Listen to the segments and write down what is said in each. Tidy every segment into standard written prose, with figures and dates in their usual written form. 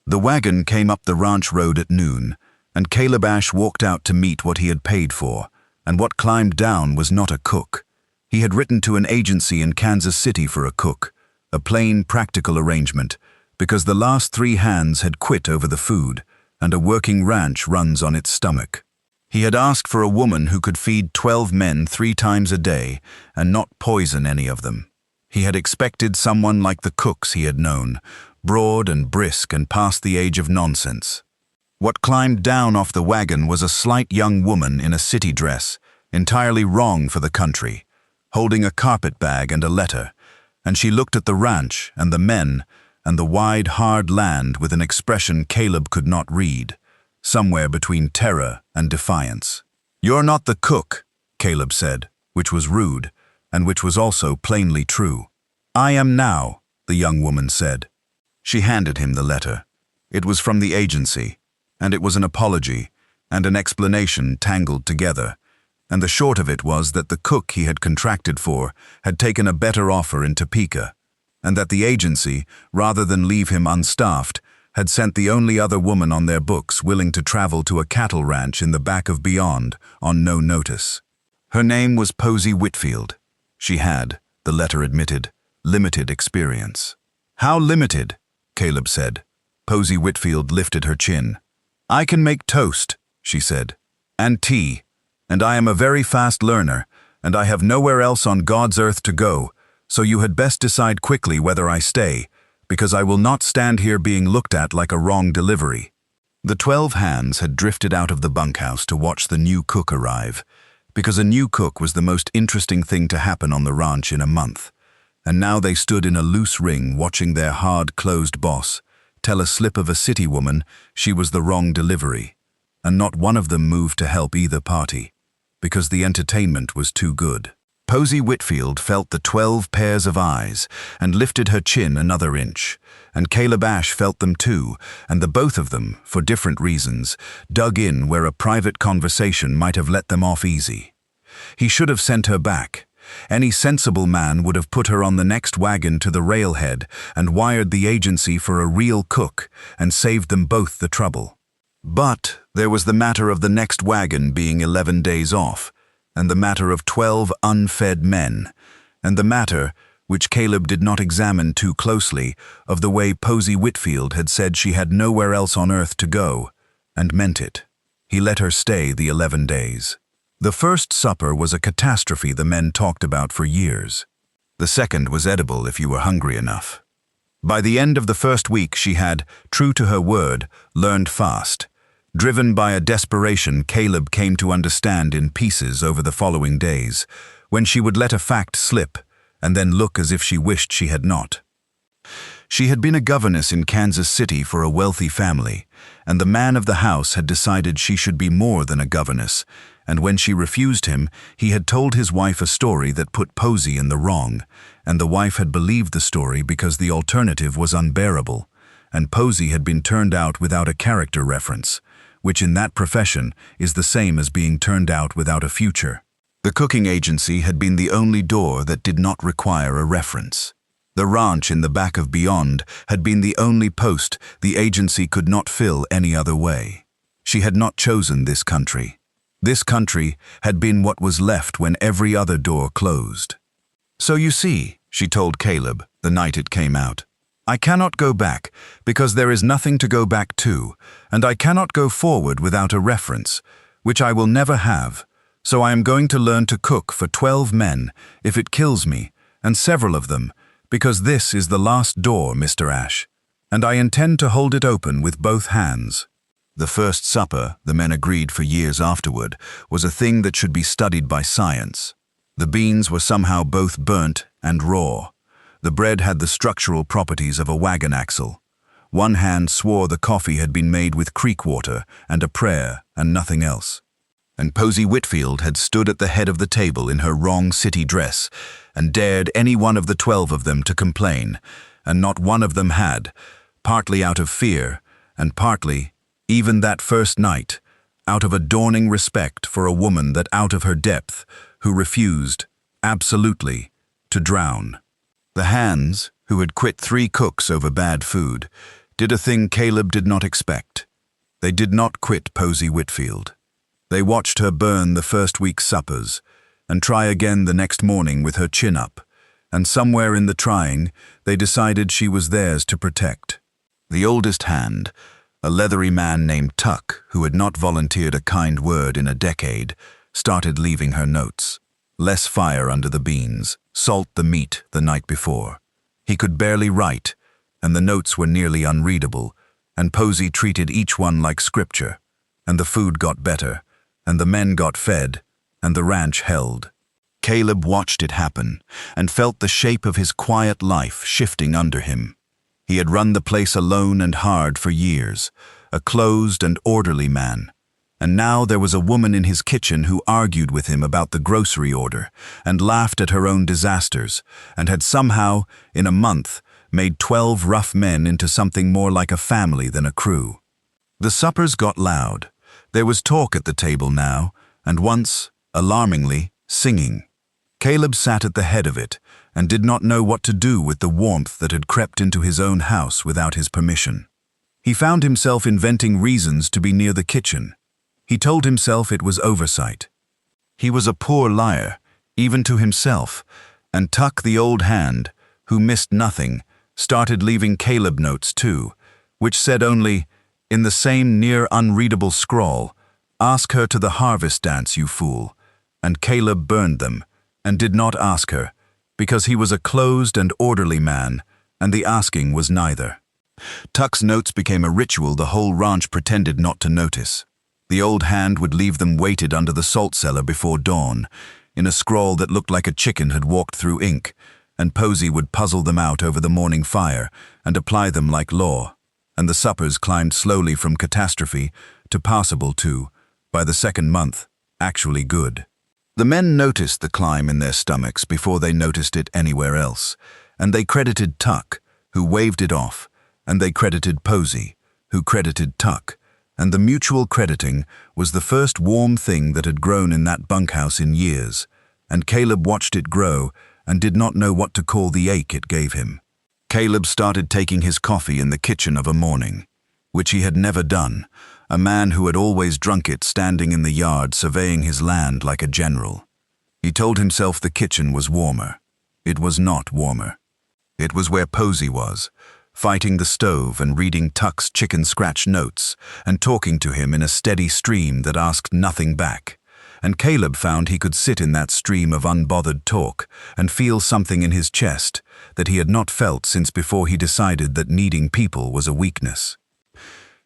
The wagon came up the ranch road at noon, and Caleb Ash walked out to meet what he had paid for, and what climbed down was not a cook. He had written to an agency in Kansas City for a cook, a plain, practical arrangement, because the last 3 hands had quit over the food, and a working ranch runs on its stomach. He had asked for a woman who could feed 12 men 3 times a day and not poison any of them. He had expected someone like the cooks he had known, broad and brisk and past the age of nonsense. What climbed down off the wagon was a slight young woman in a city dress, entirely wrong for the country, holding a carpet bag and a letter, and she looked at the ranch and the men and the wide, hard land with an expression Caleb could not read, somewhere between terror and defiance. "You're not the cook," Caleb said, which was rude, and which was also plainly true. "I am now," the young woman said. She handed him the letter. It was from the agency, and it was an apology and an explanation tangled together, and the short of it was that the cook he had contracted for had taken a better offer in Topeka, and that the agency, rather than leave him unstaffed, had sent the only other woman on their books willing to travel to a cattle ranch in the back of beyond on no notice. Her name was Posey Whitfield. She had, the letter admitted, limited experience. "How limited?" Caleb said. Posey Whitfield lifted her chin. "I can make toast," she said, "and tea, and I am a very fast learner, and I have nowhere else on God's earth to go, so you had best decide quickly whether I stay, because I will not stand here being looked at like a wrong delivery." The 12 hands had drifted out of the bunkhouse to watch the new cook arrive, because a new cook was the most interesting thing to happen on the ranch in a month, and now they stood in a loose ring watching their hard-closed boss tell a slip of a city woman she was the wrong delivery, and not one of them moved to help either party, because the entertainment was too good. Posey Whitfield felt the 12 pairs of eyes and lifted her chin another inch, and Caleb Ash felt them too, and the both of them, for different reasons, dug in where a private conversation might have let them off easy. He should have sent her back. Any sensible man would have put her on the next wagon to the railhead and wired the agency for a real cook and saved them both the trouble. But there was the matter of the next wagon being 11 days off, and the matter of 12 unfed men, and the matter, which Caleb did not examine too closely, of the way Posey Whitfield had said she had nowhere else on earth to go, and meant it. He let her stay the 11 days. The first supper was a catastrophe the men talked about for years. The second was edible if you were hungry enough. By the end of the first week she had, true to her word, learned fast. Driven by a desperation Caleb came to understand in pieces over the following days, when she would let a fact slip and then look as if she wished she had not. She had been a governess in Kansas City for a wealthy family, and the man of the house had decided she should be more than a governess, and when she refused him, he had told his wife a story that put Posey in the wrong, and the wife had believed the story because the alternative was unbearable, and Posey had been turned out without a character reference, which in that profession is the same as being turned out without a future. The cooking agency had been the only door that did not require a reference. The ranch in the back of beyond had been the only post the agency could not fill any other way. She had not chosen this country. This country had been what was left when every other door closed. "So you see," she told Caleb the night it came out, "I cannot go back because there is nothing to go back to, and I cannot go forward without a reference, which I will never have, so I am going to learn to cook for 12 men if it kills me, and several of them, because this is the last door, Mr. Ash, and I intend to hold it open with both hands." The first supper, the men agreed for years afterward, was a thing that should be studied by science. The beans were somehow both burnt and raw. The bread had the structural properties of a wagon axle. One hand swore the coffee had been made with creek water and a prayer and nothing else. And Posey Whitfield had stood at the head of the table in her wrong city dress and dared any one of the 12 of them to complain, and not one of them had, partly out of fear and partly, even that first night, out of a dawning respect for a woman that out of her depth, who refused, absolutely, to drown. The hands, who had quit 3 cooks over bad food, did a thing Caleb did not expect. They did not quit Posy Whitfield. They watched her burn the first week's suppers, and try again the next morning with her chin up, and somewhere in the trying, they decided she was theirs to protect. The oldest hand, a leathery man named Tuck, who had not volunteered a kind word in a decade, started leaving her notes. Less fire under the beans, salt the meat the night before. He could barely write, and the notes were nearly unreadable, and Posy treated each one like scripture, and the food got better, and the men got fed, and the ranch held. Caleb watched it happen, and felt the shape of his quiet life shifting under him. He had run the place alone and hard for years, a closed and orderly man. And now there was a woman in his kitchen who argued with him about the grocery order, and laughed at her own disasters, and had somehow, in a month, made 12 rough men into something more like a family than a crew. The suppers got loud. There was talk at the table now, and once, alarmingly, singing. Caleb sat at the head of it, and did not know what to do with the warmth that had crept into his own house without his permission. He found himself inventing reasons to be near the kitchen. He told himself it was oversight. He was a poor liar, even to himself, and Tuck the old hand, who missed nothing, started leaving Caleb notes too, which said only, in the same near unreadable scrawl, "Ask her to the harvest dance, you fool." And Caleb burned them, and did not ask her, because he was a closed and orderly man, and the asking was neither. Tuck's notes became a ritual the whole ranch pretended not to notice. The old hand would leave them weighted under the salt cellar before dawn, in a scrawl that looked like a chicken had walked through ink, and Posy would puzzle them out over the morning fire and apply them like law, and the suppers climbed slowly from catastrophe to passable to, by the second month, actually good. The men noticed the climb in their stomachs before they noticed it anywhere else, and they credited Tuck, who waved it off, and they credited Posy, who credited Tuck, and the mutual crediting was the first warm thing that had grown in that bunkhouse in years, and Caleb watched it grow and did not know what to call the ache it gave him. Caleb started taking his coffee in the kitchen of a morning, which he had never done, a man who had always drunk it standing in the yard surveying his land like a general. He told himself the kitchen was warmer. It was not warmer. It was where Posy was, fighting the stove and reading Tuck's chicken scratch notes and talking to him in a steady stream that asked nothing back. And Caleb found he could sit in that stream of unbothered talk and feel something in his chest that he had not felt since before he decided that needing people was a weakness.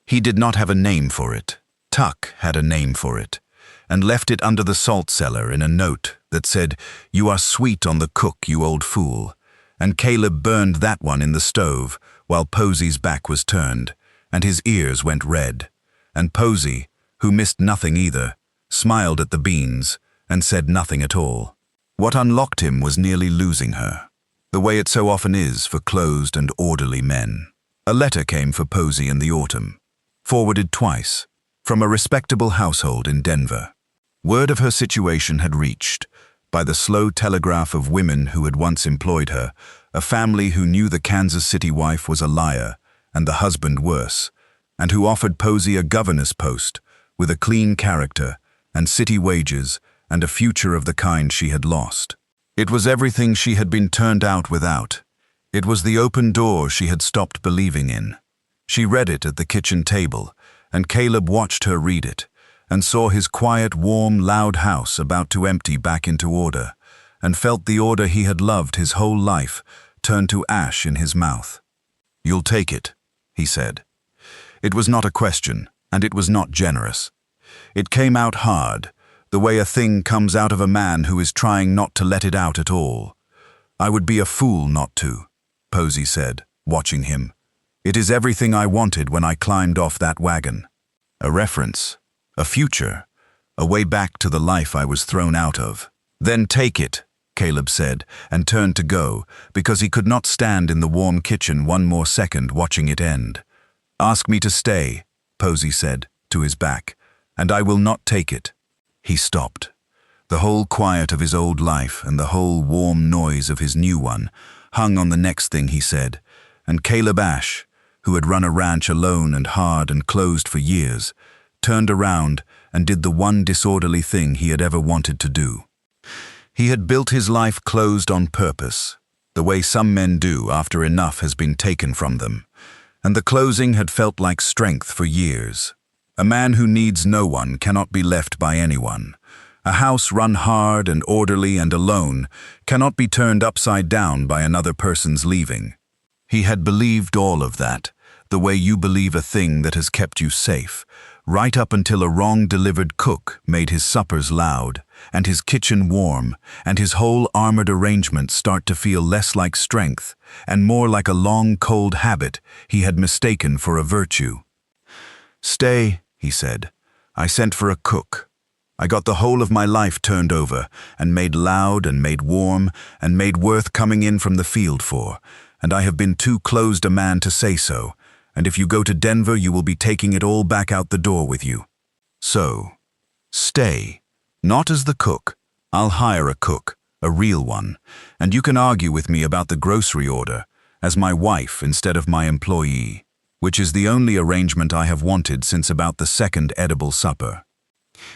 He did not have a name for it. Tuck had a name for it, and left it under the salt cellar in a note that said, "You are sweet on the cook, you old fool." And Caleb burned that one in the stove while Posy's back was turned, and his ears went red. And Posy, who missed nothing either, smiled at the beans and said nothing at all. What unlocked him was nearly losing her, the way it so often is for closed and orderly men. A letter came for Posy in the autumn, forwarded twice, from a respectable household in Denver. Word of her situation had reached, by the slow telegraph of women who had once employed her, a family who knew the Kansas City wife was a liar, and the husband worse, and who offered Posy a governess post, with a clean character, and city wages, and a future of the kind she had lost. It was everything she had been turned out without. It was the open door she had stopped believing in. She read it at the kitchen table, and Caleb watched her read it, and saw his quiet, warm, loud house about to empty back into order, and felt the order he had loved his whole life turn to ash in his mouth. "You'll take it," he said. It was not a question, and it was not generous. It came out hard, the way a thing comes out of a man who is trying not to let it out at all. "I would be a fool not to," Posy said, watching him. "It is everything I wanted when I climbed off that wagon. A reference, a future, a way back to the life I was thrown out of." "Then take it," Caleb said, and turned to go, because he could not stand in the warm kitchen one more second watching it end. "Ask me to stay," Posy said, to his back, "and I will not take it." He stopped. The whole quiet of his old life and the whole warm noise of his new one hung on the next thing he said, and Caleb Ash, who had run a ranch alone and hard and closed for years, turned around and did the one disorderly thing he had ever wanted to do. He had built his life closed on purpose, the way some men do after enough has been taken from them, and the closing had felt like strength for years. A man who needs no one cannot be left by anyone. A house run hard and orderly and alone cannot be turned upside down by another person's leaving. He had believed all of that, the way you believe a thing that has kept you safe, right up until a wrong-delivered cook made his suppers loud, and his kitchen warm, and his whole armored arrangement start to feel less like strength, and more like a long, cold habit he had mistaken for a virtue. "Stay," he said. "I sent for a cook. I got the whole of my life turned over, and made loud, and made warm, and made worth coming in from the field for, and I have been too closed a man to say so, and if you go to Denver you will be taking it all back out the door with you. So, stay. Not as the cook. I'll hire a cook, a real one, and you can argue with me about the grocery order, as my wife instead of my employee, which is the only arrangement I have wanted since about the second edible supper."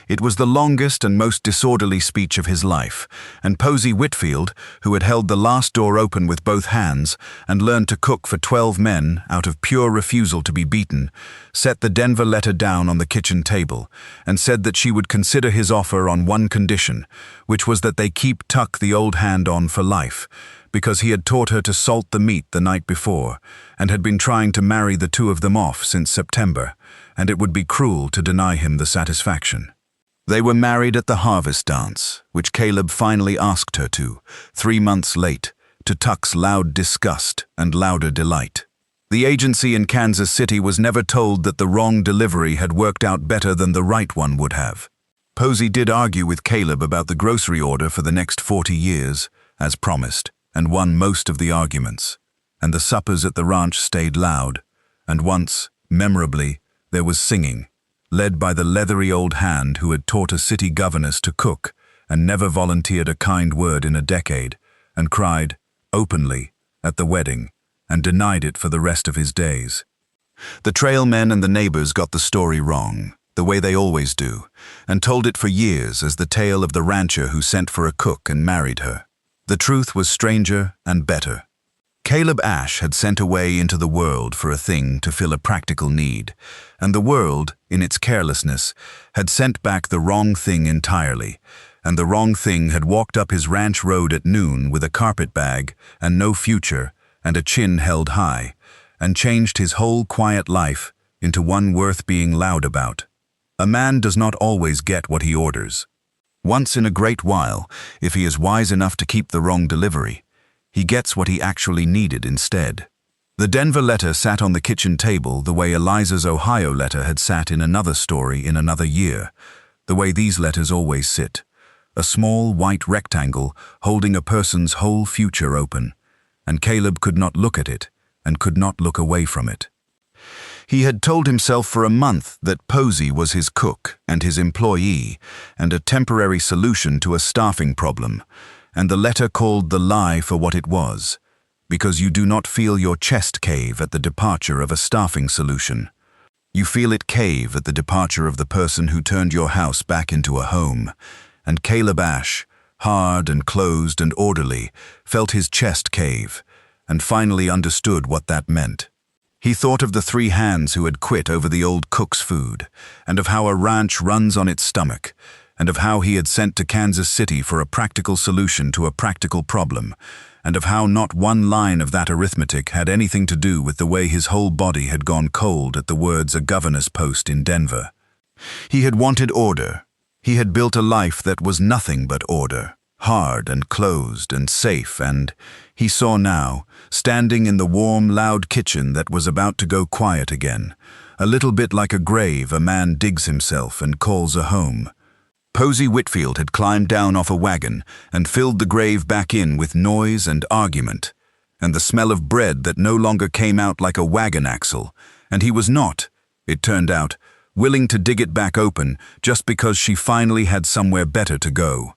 It was the longest and most disorderly speech of his life, and Posey Whitfield, who had held the last door open with both hands and learned to cook for 12 men out of pure refusal to be beaten, set the Denver letter down on the kitchen table and said that she would consider his offer on one condition, which was that they keep Tuck the old hand on for life, because he had taught her to salt the meat the night before and had been trying to marry the two of them off since September, and it would be cruel to deny him the satisfaction. They were married at the harvest dance, which Caleb finally asked her to, 3 months late, to Tuck's loud disgust and louder delight. The agency in Kansas City was never told that the wrong delivery had worked out better than the right one would have. Posey did argue with Caleb about the grocery order for the next 40 years, as promised, and won most of the arguments, and the suppers at the ranch stayed loud, and once, memorably, there was singing, led by the leathery old hand who had taught a city governess to cook and never volunteered a kind word in a decade, and cried, openly, at the wedding, and denied it for the rest of his days. The trailmen and the neighbors got the story wrong, the way they always do, and told it for years as the tale of the rancher who sent for a cook and married her. The truth was stranger and better. Caleb Ash had sent away into the world for a thing to fill a practical need, and the world, in its carelessness, had sent back the wrong thing entirely, and the wrong thing had walked up his ranch road at noon with a carpet bag and no future and a chin held high, and changed his whole quiet life into one worth being loud about. A man does not always get what he orders. Once in a great while, if he is wise enough to keep the wrong delivery, he gets what he actually needed instead. The Denver letter sat on the kitchen table the way Eliza's Ohio letter had sat in another story in another year, the way these letters always sit, a small white rectangle holding a person's whole future open, and Caleb could not look at it and could not look away from it. He had told himself for a month that Posey was his cook and his employee and a temporary solution to a staffing problem, and the letter called the lie for what it was, because you do not feel your chest cave at the departure of a staffing solution. You feel it cave at the departure of the person who turned your house back into a home, and Caleb Ash, hard and closed and orderly, felt his chest cave, and finally understood what that meant. He thought of the 3 hands who had quit over the old cook's food, and of how a ranch runs on its stomach, and of how he had sent to Kansas City for a practical solution to a practical problem, and of how not one line of that arithmetic had anything to do with the way his whole body had gone cold at the words a governor's post in Denver. He had wanted order. He had built a life that was nothing but order, hard and closed and safe, and he saw now, standing in the warm, loud kitchen that was about to go quiet again, a little bit like a grave a man digs himself and calls a home. Posey Whitfield had climbed down off a wagon and filled the grave back in with noise and argument, and the smell of bread that no longer came out like a wagon axle, and he was not, it turned out, willing to dig it back open just because she finally had somewhere better to go.